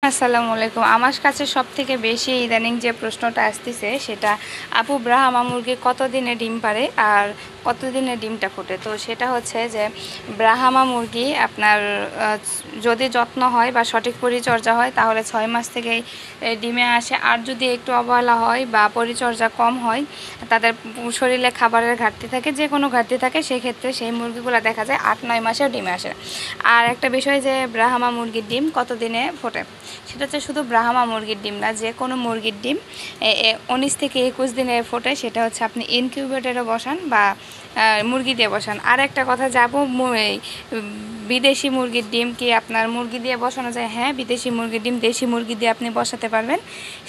আসসালামু আলাইকুম। আমার কাছে সবথেকে বেশি ইদানিং যে প্রশ্নটা আসতেছে সেটা, আপু ব্রাহ্মা মুরগি কতদিনে ডিম পারে আর কতদিনে ডিমটা ফোটে। তো সেটা হচ্ছে যে ব্রাহ্মা মুরগি আপনার যদি যত্ন হয় বা সঠিক পরিচর্যা হয় তাহলে 6 মাস থেকেই ডিমে আসে। আর যদি একটু অবহেলা হয় বা পরিচর্যা কম হয়, তাদের শরীরে খাবারের ঘাটতি থাকে, যে কোনো ঘাটতি থাকে, সেক্ষেত্রে সেই মুরগিগুলো দেখা যায় 8-9 মাসেও ডিমে আসে। আর একটা বিষয় যে ব্রাহ্মা মুরগির ডিম কতদিনে ফোটে, সেটা হচ্ছে শুধু ব্রাহ্মা মুরগির ডিম না, যে কোনো মুরগির ডিম 19 থেকে 21 দিনে ফোটে। সেটা হচ্ছে আপনি ইনকিউবেটরে বসান বা মুরগি দিয়ে বসান। আর একটা কথা যাব, বিদেশি মুরগির ডিম কি আপনার মুরগি দিয়ে বসানো যায়? হ্যাঁ, বিদেশি মুরগির ডিম দেশি মুরগি দিয়ে আপনি বসাতে পারবেন।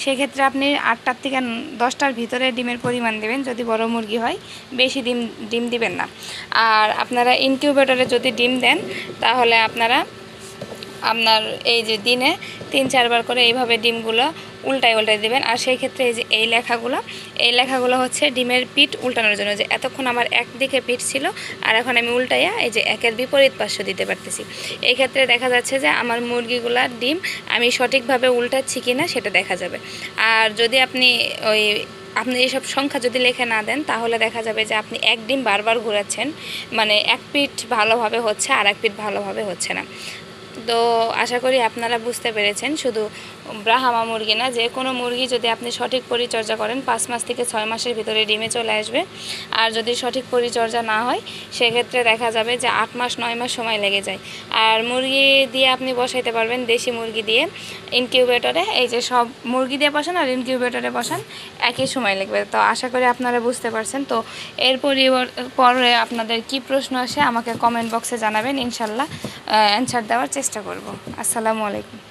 সেক্ষেত্রে আপনি 8টার থেকে 10টার ভিতরে ডিমের পরিমাণ দেবেন যদি বড় মুরগি হয়, বেশি ডিম দিবেন না। আর আপনারা ইনকিউবেটরে যদি ডিম দেন তাহলে আপনার এই যে দিনে 3-4 বার করে এইভাবে ডিমগুলো উল্টায় দেবেন। আর সেই ক্ষেত্রে এই যে এই লেখাগুলো হচ্ছে ডিমের পিঠ উল্টানোর জন্য, যে এতক্ষণ আমার একদিকে পিঠ ছিল আর এখন আমি উল্টাইয়া এই যে একের বিপরীত পার্শ্ব দিতে পারতেছি। এই ক্ষেত্রে দেখা যাচ্ছে যে আমার মুরগিগুলার ডিম আমি সঠিকভাবে উল্টাচ্ছি কিনা সেটা দেখা যাবে। আর যদি আপনি এইসব সংখ্যা যদি লিখে না দেন তাহলে দেখা যাবে যে আপনি এক ডিম বারবার ঘোরাচ্ছেন, মানে এক পিঠ ভালোভাবে হচ্ছে আর এক পিঠ ভালোভাবে হচ্ছে না। তো আশা করি আপনারা বুঝতে পেরেছেন। শুধু ব্রাহ্মা মুরগি না, যে কোনো মুরগি যদি আপনি সঠিক পরিচর্যা করেন 5 মাস থেকে 6 মাসের ভিতরে ডিমে চলে আসবে। আর যদি সঠিক পরিচর্যা না হয় সেক্ষেত্রে দেখা যাবে যে 8 মাস 9 মাস সময় লেগে যায়। আর মুরগি দিয়ে আপনি বসাইতে পারবেন দেশি মুরগি দিয়ে ইনকিউবেটরে, এই যে সব মুরগি দিয়ে বসান আর ইনকিউবেটরে বসান, একই সময় লাগবে। তো আশা করি আপনারা বুঝতে পারছেন। তো এর পরে আপনাদের কি প্রশ্ন আসে আমাকে কমেন্ট বক্সে জানাবেন, ইনশাল্লাহ অ্যান্সার দেওয়ার চেষ্টা করব। আসসালামু আলাইকুম।